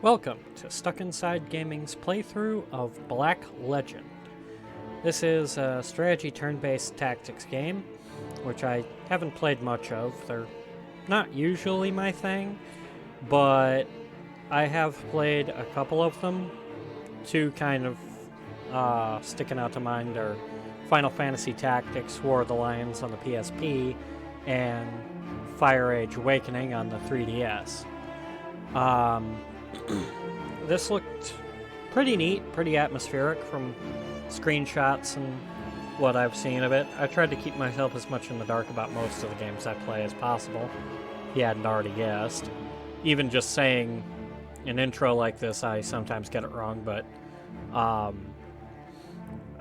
Welcome to Stuck Inside Gaming's playthrough of Black Legend. This is a strategy turn-based tactics game, which I haven't played much of. They're not usually my thing, but I have played a couple of them. Two kind of sticking out to mind are Final Fantasy Tactics War of the Lions on the PSP and Fire Age Awakening on the 3DS. This looked pretty neat, pretty atmospheric from screenshots and what I've seen of it. I tried to keep myself as much in the dark about most of the games I play as possible, if you hadn't already guessed. Even just saying an intro like this, I sometimes get it wrong, but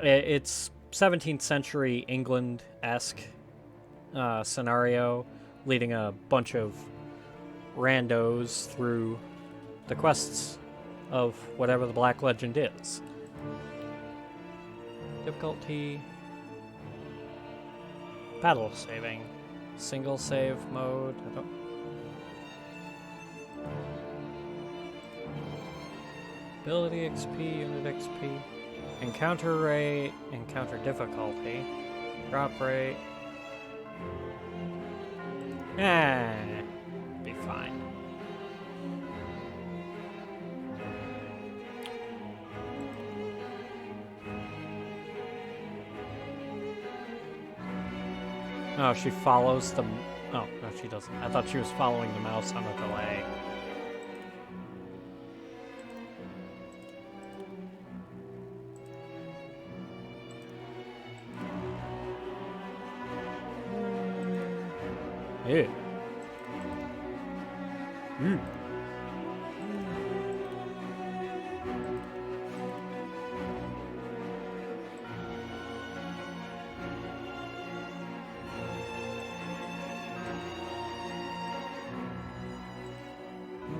it's 17th century England-esque scenario, leading a bunch of randos through the quests of whatever the Black Legend is. Difficulty, battle saving, single save mode. Ability XP, unit XP, encounter rate, encounter difficulty, drop rate. Be fine. Oh, she follows the... Oh, no, she doesn't. I thought she was following the mouse on a delay. Ew.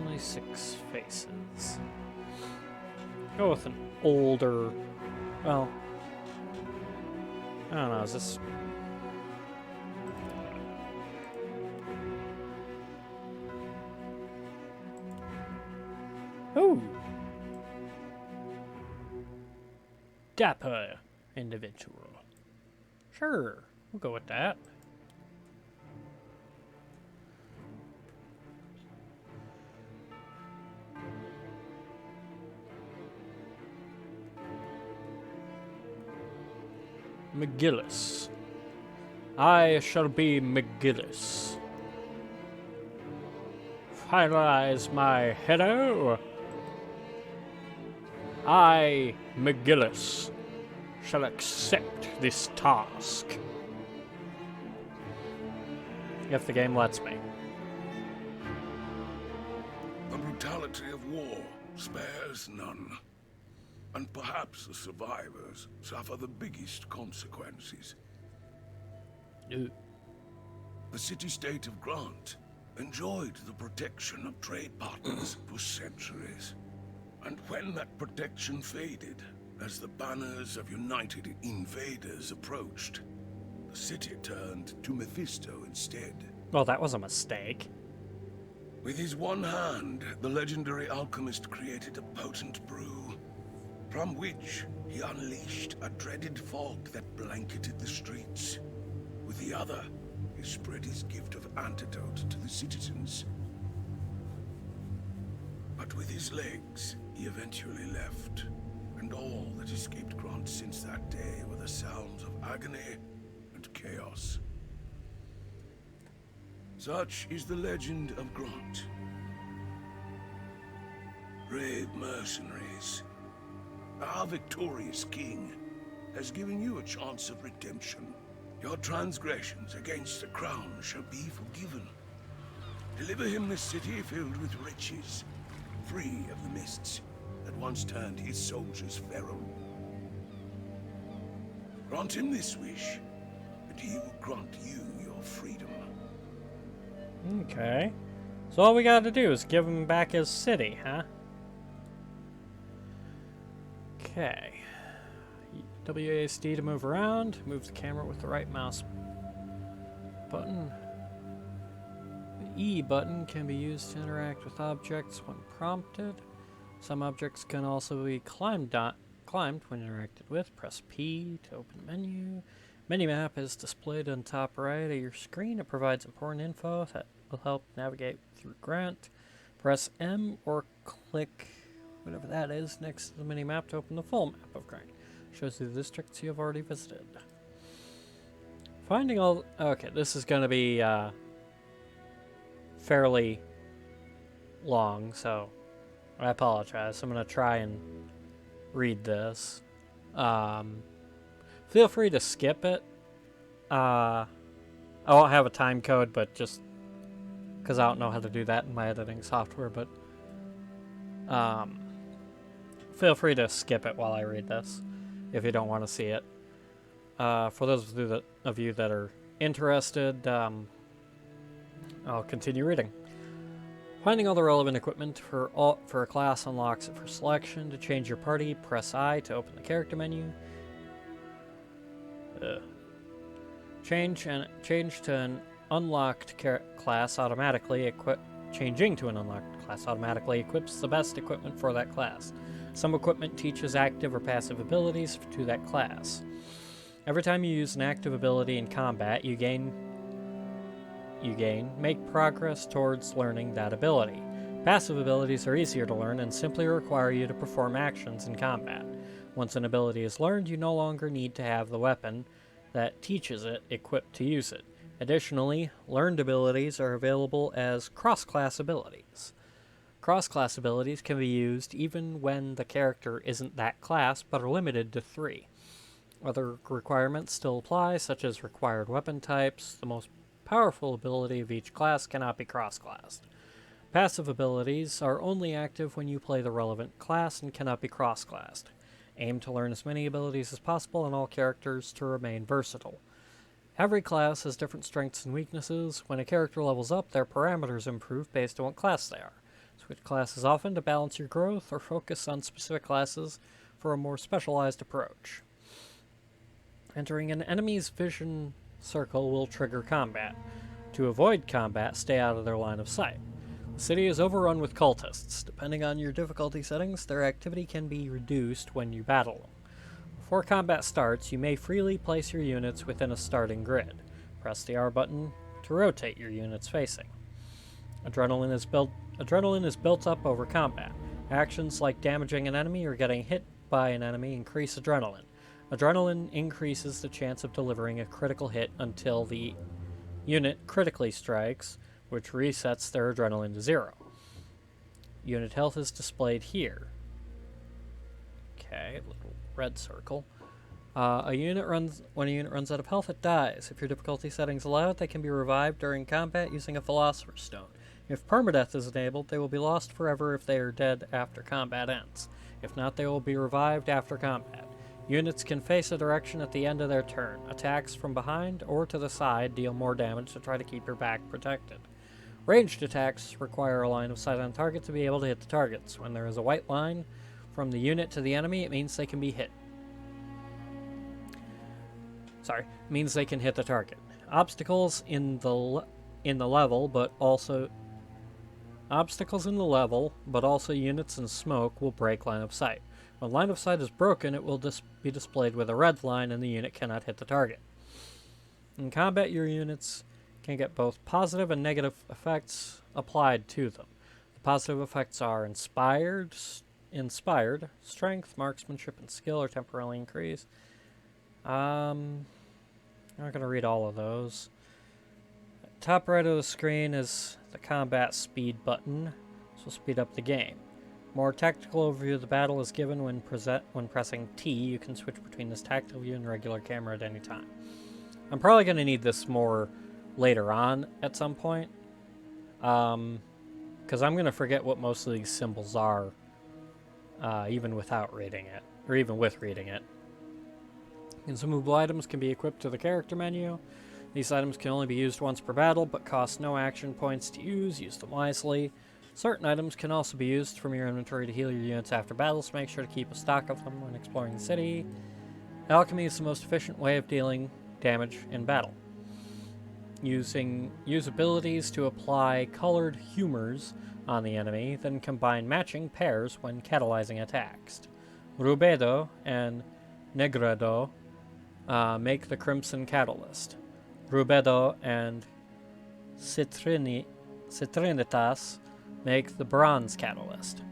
Only 6 faces. Go with an older... Well... I don't know, is this... Ooh! Dapper individual. Sure, we'll go with that. Miggilus. I shall be Miggilus. Finalize my hello. I, Miggilus, shall accept this task. If the game lets me. The brutality of war spares none. And perhaps the survivors suffer the biggest consequences. Ooh. The city-state of Grant enjoyed the protection of trade partners for centuries. And when that protection faded, as the banners of united invaders approached, the city turned to Mephisto instead. Well, that was a mistake. With his one hand, the legendary alchemist created a potent brew, from which he unleashed a dreaded fog that blanketed the streets. With the other, he spread his gift of antidote to the citizens. But with his legs, he eventually left, and all that escaped Grant since that day were the sounds of agony and chaos. Such is the legend of Grant. Brave mercenaries, our victorious king has given you a chance of redemption. Your transgressions against the crown shall be forgiven. Deliver him this city filled with riches, free of the mists that once turned his soldiers feral. Grant him this wish, and he will grant you your freedom. Okay. So all we gotta do is give him back his city, huh? Okay. WASD to move around. Move the camera with the right mouse button. The E button can be used to interact with objects when prompted. Some objects can also be climbed when interacted with. Press P to open the menu. Minimap is displayed on top right of your screen. It provides important info that will help navigate through Grant. Press M or click whatever that is next to the minimap to open the full map of Grant. Shows you the districts you have already visited. Finding all... Okay, this is going to be fairly long, so I apologize. I'm going to try and read this. Feel free to skip it. I won't have a time code, but just because I don't know how to do that in my editing software, but feel free to skip it while I read this if you don't want to see it. For those of you that are interested, I'll continue reading. Finding all the relevant equipment for a class unlocks it for selection. To change your party, press I to open the character menu. Change to an unlocked class automatically. Changing to an unlocked class automatically equips the best equipment for that class. Some equipment teaches active or passive abilities to that class. Every time you use an active ability in combat, you make progress towards learning that ability. Passive abilities are easier to learn and simply require you to perform actions in combat. Once an ability is learned, you no longer need to have the weapon that teaches it equipped to use it. Additionally, learned abilities are available as cross-class abilities. Cross-class abilities can be used even when the character isn't that class, but are limited to 3. Other requirements still apply, such as required weapon types. The most powerful ability of each class cannot be cross-classed. Passive abilities are only active when you play the relevant class and cannot be cross-classed. Aim to learn as many abilities as possible on all characters to remain versatile. Every class has different strengths and weaknesses. When a character levels up, their parameters improve based on what class they are. Switch classes often to balance your growth or focus on specific classes for a more specialized approach. Entering an enemy's vision circle will trigger combat. To avoid combat, stay out of their line of sight. The city is overrun with cultists. Depending on your difficulty settings, their activity can be reduced when you battle them. Before combat starts, you may freely place your units within a starting grid. Press the R button to rotate your units facing. Adrenaline is built up over combat. Actions like damaging an enemy or getting hit by an enemy increase adrenaline. Adrenaline increases the chance of delivering a critical hit until the unit critically strikes, which resets their adrenaline to 0. Unit health is displayed here. Okay, little red circle. When a unit runs out of health, it dies. If your difficulty settings allow it, they can be revived during combat using a Philosopher's Stone. If permadeath is enabled, they will be lost forever if they are dead after combat ends. If not, they will be revived after combat. Units can face a direction at the end of their turn. Attacks from behind or to the side deal more damage to try to keep your back protected. Ranged attacks require a line of sight on target to be able to hit the targets. When there is a white line from the unit to the enemy, it means they can be hit. Means they can hit the target. Obstacles in the level, but also units and smoke will break line of sight. When line of sight is broken, it will be displayed with a red line and the unit cannot hit the target. In combat, your units can get both positive and negative effects applied to them. The positive effects are inspired, strength, marksmanship, and skill are temporarily increased. I'm not going to read all of those. Top right of the screen is the combat speed button, which will speed up the game. More tactical overview of the battle is given when pressing T. You can switch between this tactical view and regular camera at any time. I'm probably going to need this more later on at some point, because I'm going to forget what most of these symbols are, even without reading it, or even with reading it. Consumable items can be equipped to the character menu. These items can only be used once per battle, but cost no action points to use. Use them wisely. Certain items can also be used from your inventory to heal your units after battle, so make sure to keep a stock of them when exploring the city. Alchemy is the most efficient way of dealing damage in battle. Use abilities to apply colored humors on the enemy, then combine matching pairs when catalyzing attacks. Rubedo and Negredo make the Crimson Catalyst. Rubedo and Citrinitas make the Bronze Catalyst.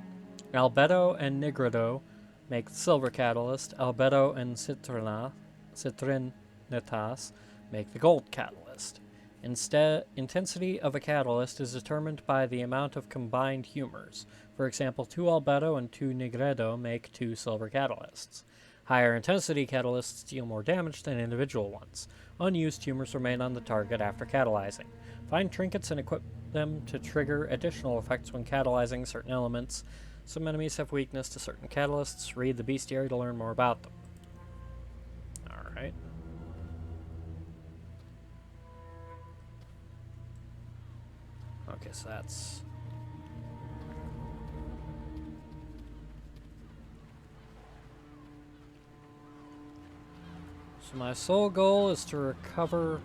Albedo and Negredo make the Silver Catalyst. Albedo and Citrinitas make the Gold Catalyst. Intensity of a catalyst is determined by the amount of combined humors. For example, 2 Albedo and 2 Negredo make 2 silver catalysts. Higher intensity catalysts deal more damage than individual ones. Unused humors remain on the target after catalyzing. Find trinkets and equip them to trigger additional effects when catalyzing certain elements. Some enemies have weakness to certain catalysts. Read the bestiary to learn more about them. Alright. Okay, so that's... So my sole goal is to recover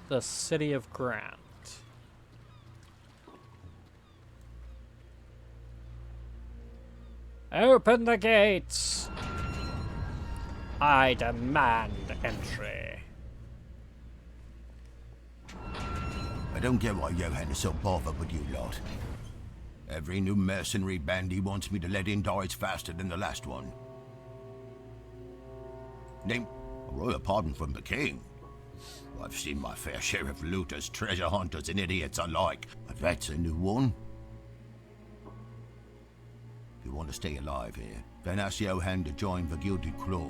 the City of Grant. Open the gates! I demand entry. I don't get why Johan is so bothered with you lot. Every new mercenary band he wants me to let in dies faster than the last one. Name a royal pardon from the king. I've seen my fair share of looters, treasure hunters, and idiots alike, but that's a new one. If you want to stay alive here, then ask Johan to join the Gilded Claw.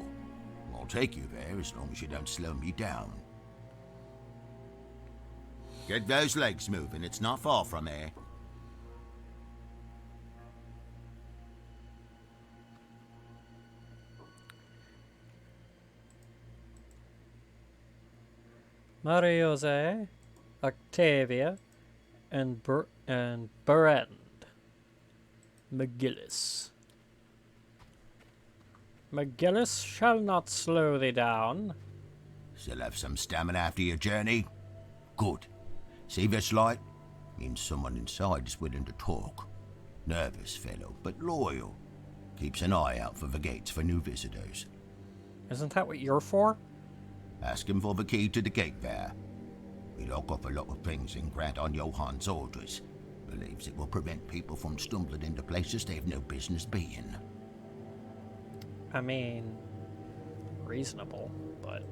I'll take you there as long as you don't slow me down. Get those legs moving, it's not far from here. Mariose, Octavia, and Berend. Miggilus. Miggilus shall not slow thee down. Still have some stamina after your journey? Good. See this light? Means someone inside is willing to talk. Nervous fellow, but loyal. Keeps an eye out for the gates for new visitors. Isn't that what you're for? Ask him for the key to the gate there. We lock off a lot of things in Grant on Johan's orders. Believes it will prevent people from stumbling into places they have no business being. I mean, reasonable, but...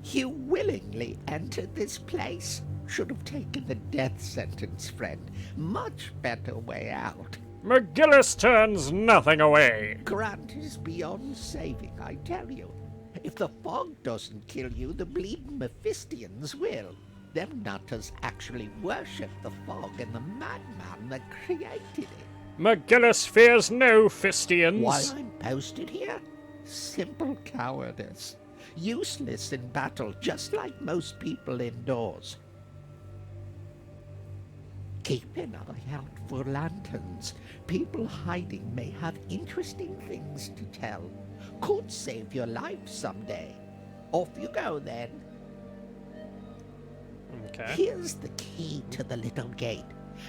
You willingly entered this place. Should have taken the death sentence, friend. Much better way out. Miggilus turns nothing away. Grant is beyond saving, I tell you. If the fog doesn't kill you, the bleeding Mephistians will. Them nutters actually worship the fog and the madman that created it. Miggilus fears no Fistians. While I'm posted here? Simple cowardice. Useless in battle, just like most people indoors. Keep an eye out for lanterns. People hiding may have interesting things to tell. Could save your life someday. Off you go then. Okay. Here's the key to the little gate.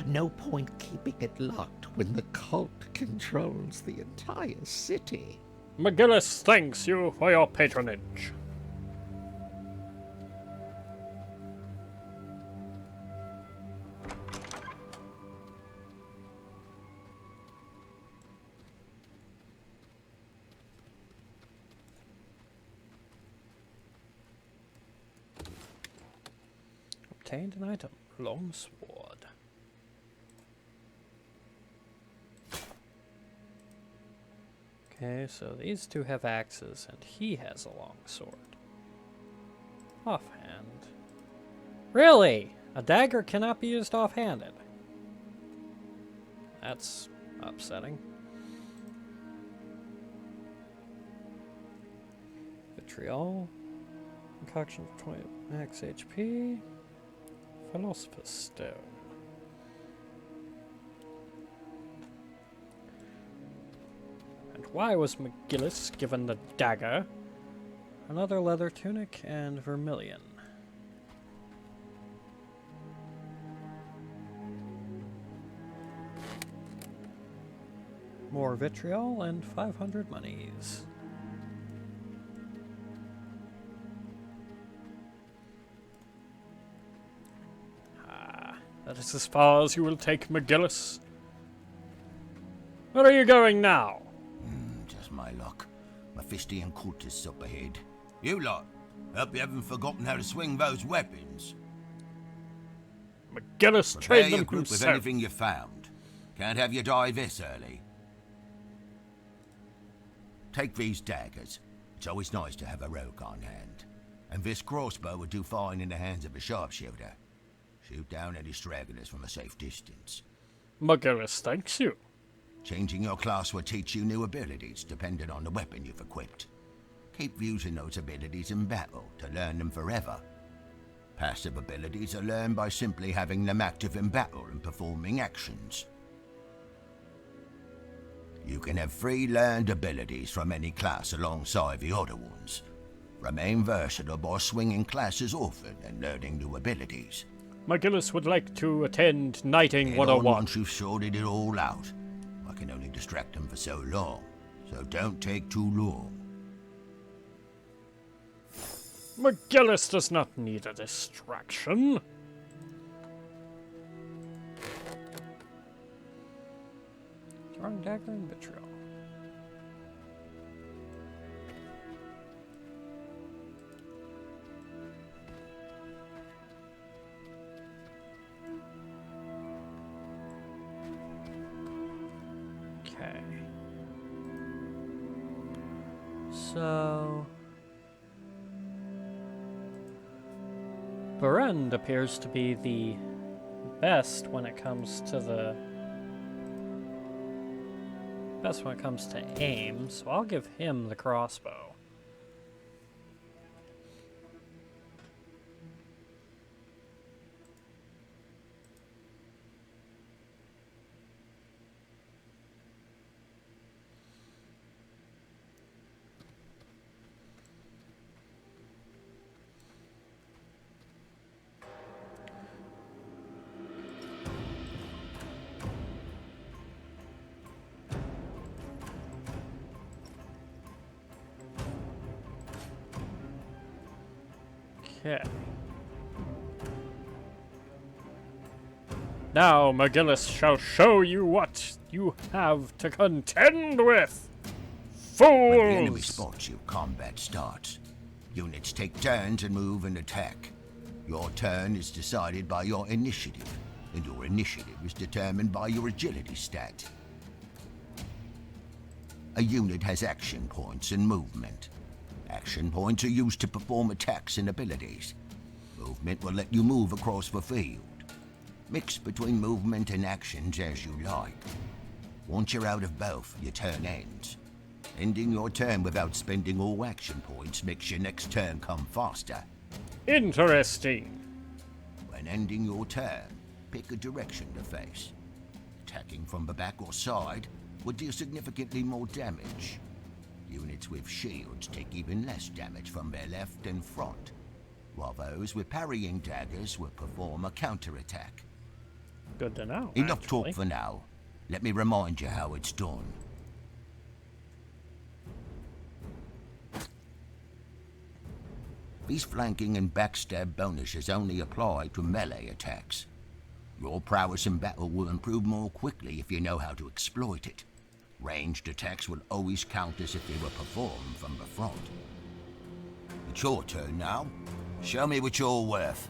No point keeping it locked when the cult controls the entire city. Miggilus thanks you for your patronage. Obtained an item, longsword. Okay, so these two have axes, and he has a long sword. Offhand. Really? A dagger cannot be used offhanded. That's upsetting. Vitriol. Concoction for 20 max HP. Philosopher's Stone. And why was Miggilus given the dagger? Another leather tunic and vermilion. More vitriol and 500 monies. That is as far as you will take, Miggilus. Where are you going now? Just my luck. Vile Cultists up ahead. You lot, hope you haven't forgotten how to swing those weapons. Miggilus Prepare trained your them group with himself. anything you found. Can't have you die this early. Take these daggers. It's always nice to have a rogue on hand. And this crossbow would do fine in the hands of a sharpshooter. Shoot down any stragglers from a safe distance. Miggilus thanks you. Changing your class will teach you new abilities, depending on the weapon you've equipped. Keep using those abilities in battle to learn them forever. Passive abilities are learned by simply having them active in battle and performing actions. You can have 3 learned abilities from any class alongside the other ones. Remain versatile by swinging classes often and learning new abilities. Miggilus would like to attend Knighting Get on 101. once you've sorted it all out. I can only distract them for so long, so don't take too long. Miggilus does not need a distraction. Throwing dagger and vitriol. Okay. So Berend appears to be the best when it comes to aim, so I'll give him the crossbow. Okay. Now Miggilus shall show you what you have to contend with. When the enemy Fools! spots you, combat starts. Units take turns and move and attack. Your turn is decided by your initiative, and your initiative is determined by your agility stat. A unit has action points and movement. Action points are used to perform attacks and abilities. Movement will let you move across the field. Mix between movement and actions as you like. Once you're out of both, your turn ends. Ending your turn without spending all action points makes your next turn come faster. Interesting. When ending your turn, pick a direction to face. Attacking from the back or side would deal significantly more damage. Units with shields take even less damage from their left and front, while those with parrying daggers will perform a counterattack. Good to know. Enough actually. talk for now. Let me remind you how it's done. These flanking and backstab bonuses only apply to melee attacks. Your prowess in battle will improve more quickly if you know how to exploit it. Ranged attacks will always count as if they were performed from the front. It's your turn now. Show me what you're worth.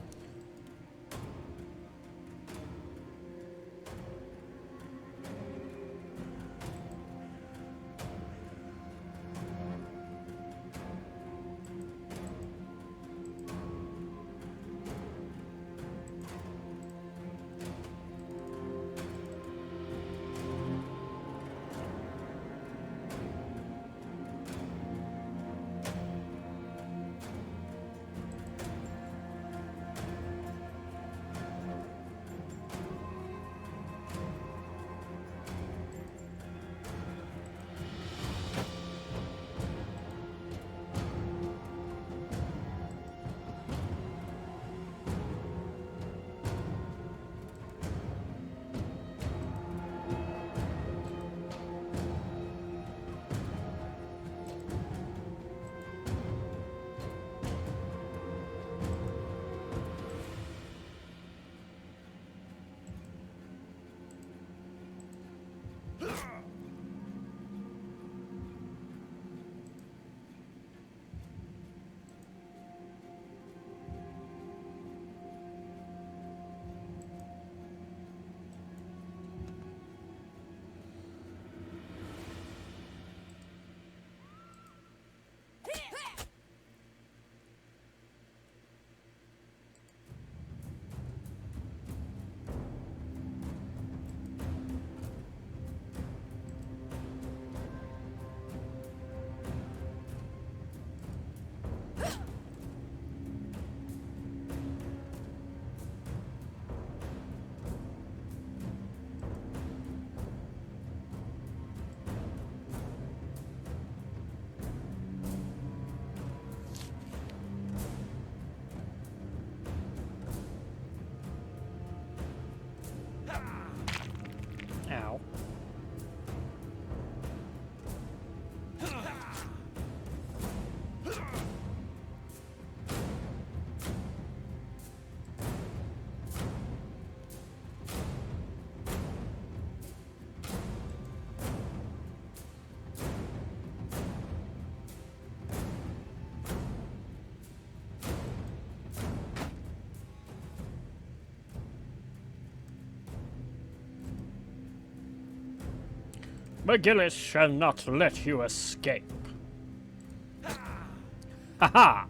Miggilus shall not let you escape. Ha ha!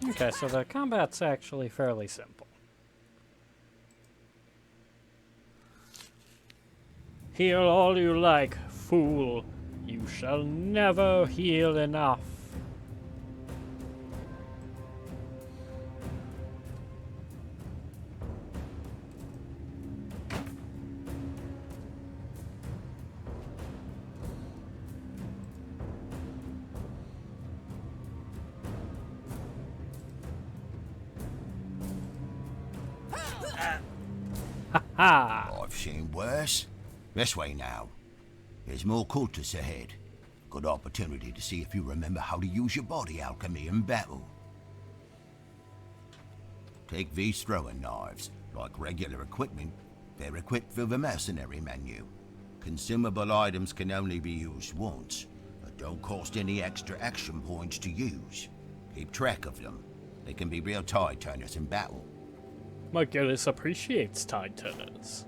Okay, so the combat's actually fairly simple. Heal all you like, fool. You shall never heal enough. Ha! I've seen worse. This way now. There's more cultists ahead. Good opportunity to see if you remember how to use your body alchemy in battle. Take these throwing knives. Like regular equipment, they're equipped through the mercenary menu. Consumable items can only be used once, but don't cost any extra action points to use. Keep track of them. They can be real tide turners in battle. Miggilus appreciates tide turners.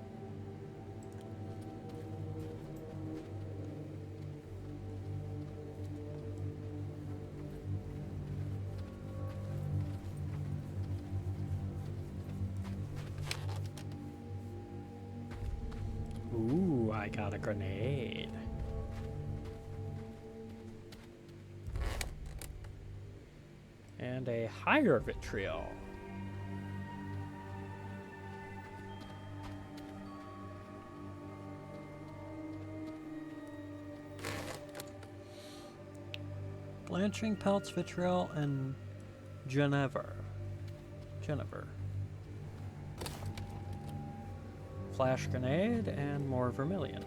Ooh, I got a grenade. And a higher vitriol. Blanching pelts, vitriol, and Jennifer. Flash grenade and more vermilion.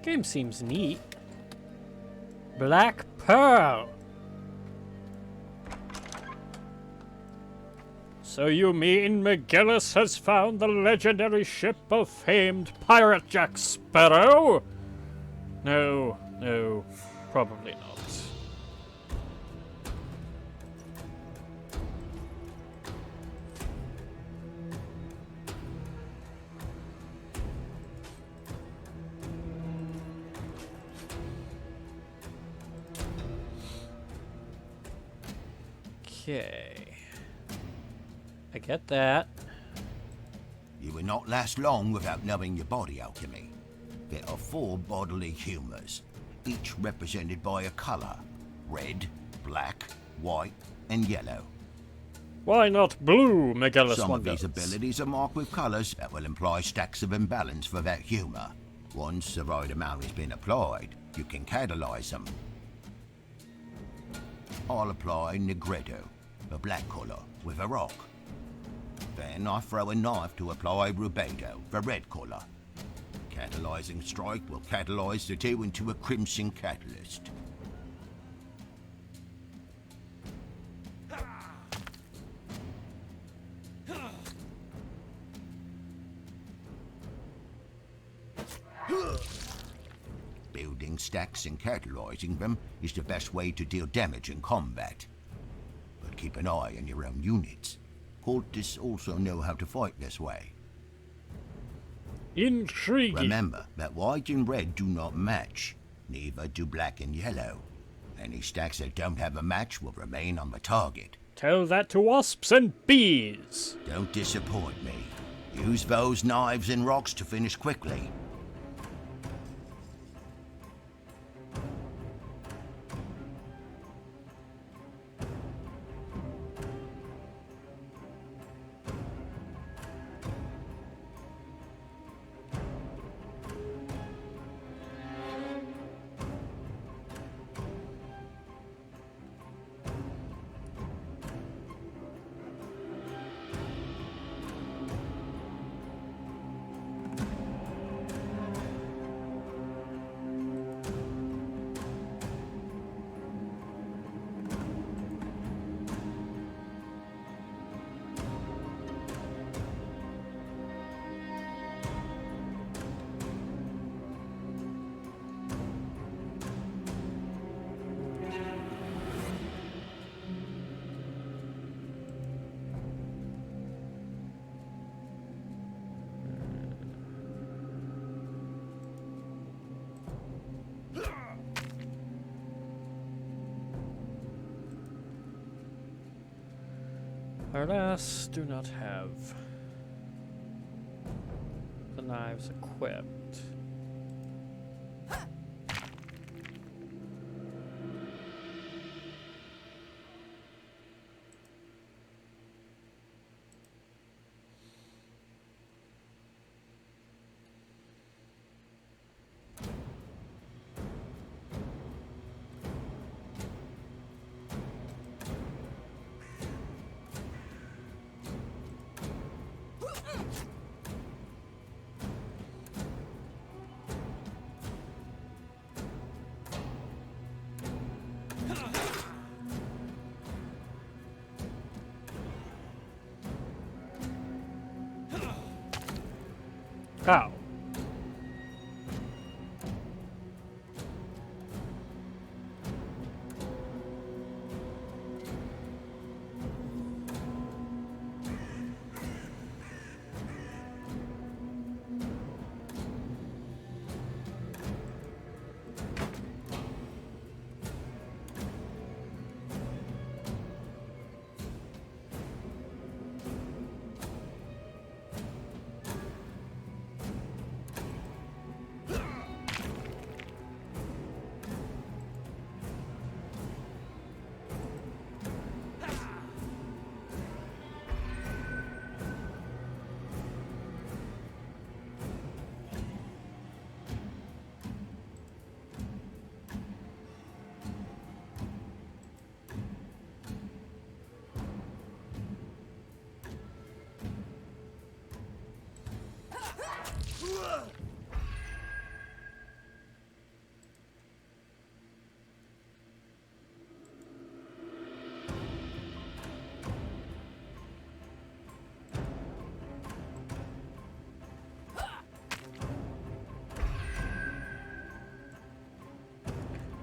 Game seems neat. Black Pearl! So you mean Miggilus has found the legendary ship of famed pirate Jack Sparrow? No, probably not. Okay. I get that. You will not last long without knowing your body alchemy. There are 4 bodily humours, each represented by a colour: red, black, white, and yellow. Why not blue, Miggilus Some of wonders? these abilities are marked with colours that will imply stacks of imbalance for that humour. Once the right amount has been applied, you can catalyse them. I'll apply Negredo, the black colour, with a rock. Then I throw a knife to apply Rubedo, the red colour. Catalyzing strike will catalyze the two into a crimson catalyst. Building stacks and catalyzing them is the best way to deal damage in combat. But keep an eye on your own units. Cultists also know how to fight this way. Intriguing. Remember that white and red do not match. Neither do black and yellow. Any stacks that don't have a match will remain on the target. Tell that to wasps and bees. Don't disappoint me. Use those knives and rocks to finish quickly. Alas, do not have the knives equipped. How?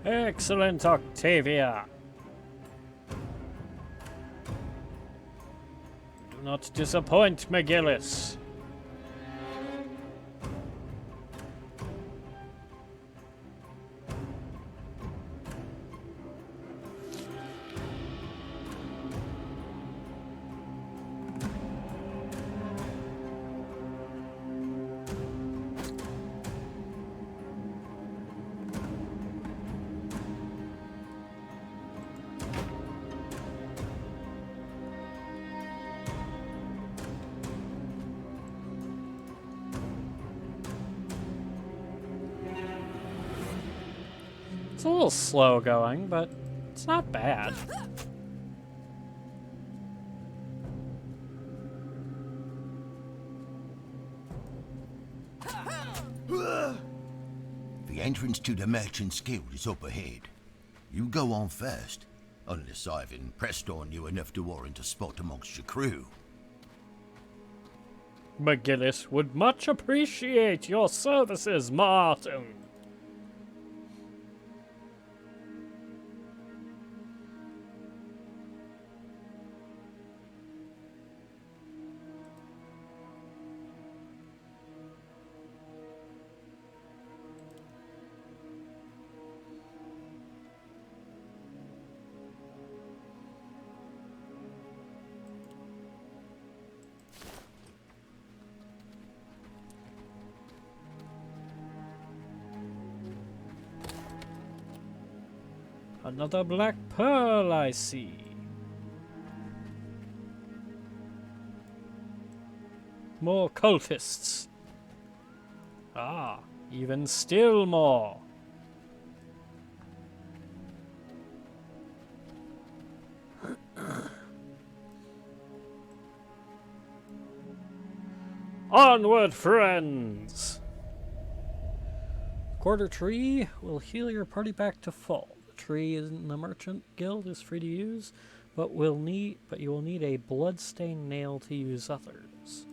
Excellent, Octavia. Do not disappoint, Miggilus. It's a little slow going, but it's not bad. The entrance to the Merchant's Guild is up ahead. You go on first, unless I've impressed on you enough to warrant a spot amongst your crew. Miggilus would much appreciate your services, Martin. Another black pearl, I see. More cultists. Ah, even still more. Onward, friends! Quarter tree will heal your party back to full. Tree in the Merchant Guild is free to use, but you will need a bloodstained nail to use others.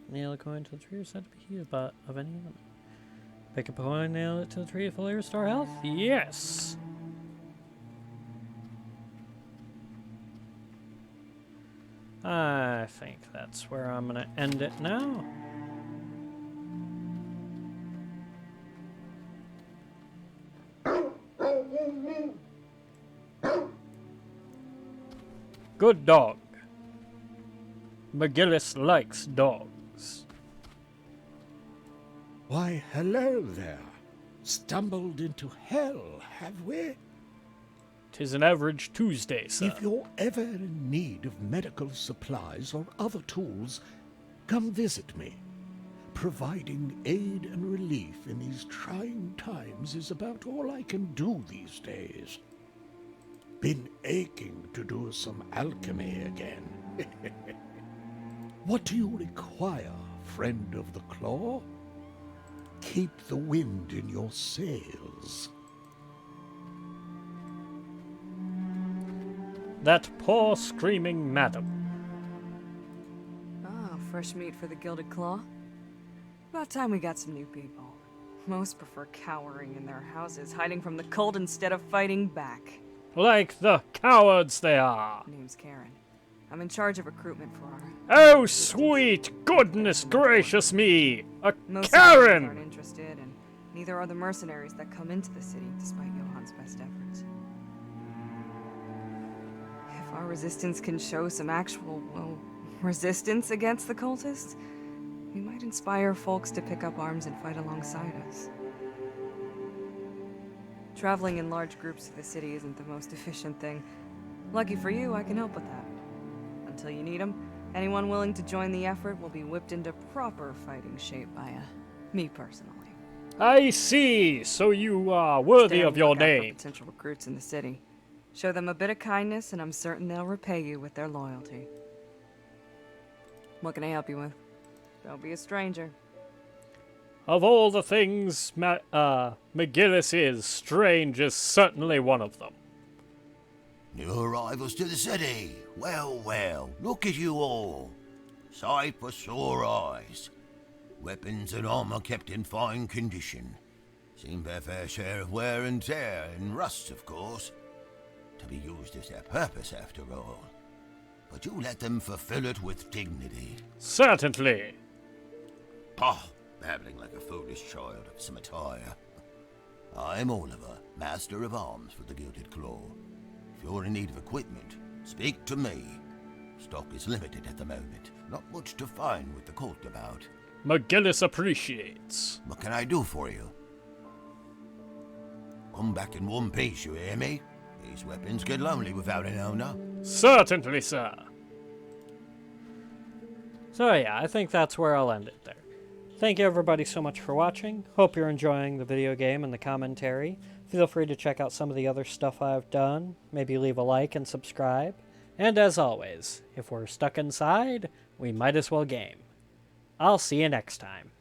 Nail a coin to the tree or said to be healed but of any enemy. Pick up a coin, nail it to the tree, fully restore health? Yes! I think that's where I'm gonna end it now. Good dog. Miggilus likes dogs. Why, hello there. Stumbled into hell, have we? 'Tis an average Tuesday, sir. If you're ever in need of medical supplies or other tools, come visit me. Providing aid and relief in these trying times is about all I can do these days. Been aching to do some alchemy again. What do you require, friend of the claw? Keep the wind in your sails. That poor screaming madam. Ah, fresh meat for the Gilded Claw. About time we got some new people. Most prefer cowering in their houses, hiding from the cold instead of fighting back. Like the cowards they are. Name's Karen. I'm in charge of recruitment for our... Oh, sweet goodness gracious me! A Most aren't Karen! interested, and neither are the mercenaries that come into the city, despite Johan's best efforts. If our resistance can show some actual, well, resistance against the cultists, we might inspire folks to pick up arms and fight alongside us. Traveling in large groups to the city isn't the most efficient thing. Lucky for you, I can help with that. Until you need them, anyone willing to join the effort will be whipped into proper fighting shape by me personally. I see, so you are worthy Stay on of the your lookout for name. potential recruits in the city. Show them a bit of kindness, and I'm certain they'll repay you with their loyalty. What can I help you with? Don't be a stranger. Of all the things Miggilus is, strange is certainly one of them. New arrivals to the city. Well, well, look at you all. Sight for sore eyes. Weapons and armor kept in fine condition. Seem their fair share of wear and tear, and rust, of course. To be used as their purpose, after all. But you let them fulfill it with dignity. Certainly. Pah! Babbling like a foolish child of some attire. I'm Oliver, Master of Arms for the Gilded Claw. If you're in need of equipment, speak to me. Stock is limited at the moment. Not much to find with the cult about. Miggilus appreciates. What can I do for you? Come back in one piece, you hear me? These weapons get lonely without an owner. Certainly, sir. So yeah, I think that's where I'll end it there. Thank you everybody so much for watching. Hope you're enjoying the video game and the commentary. Feel free to check out some of the other stuff I've done. Maybe leave a like and subscribe. And as always, if we're stuck inside, we might as well game. I'll see you next time.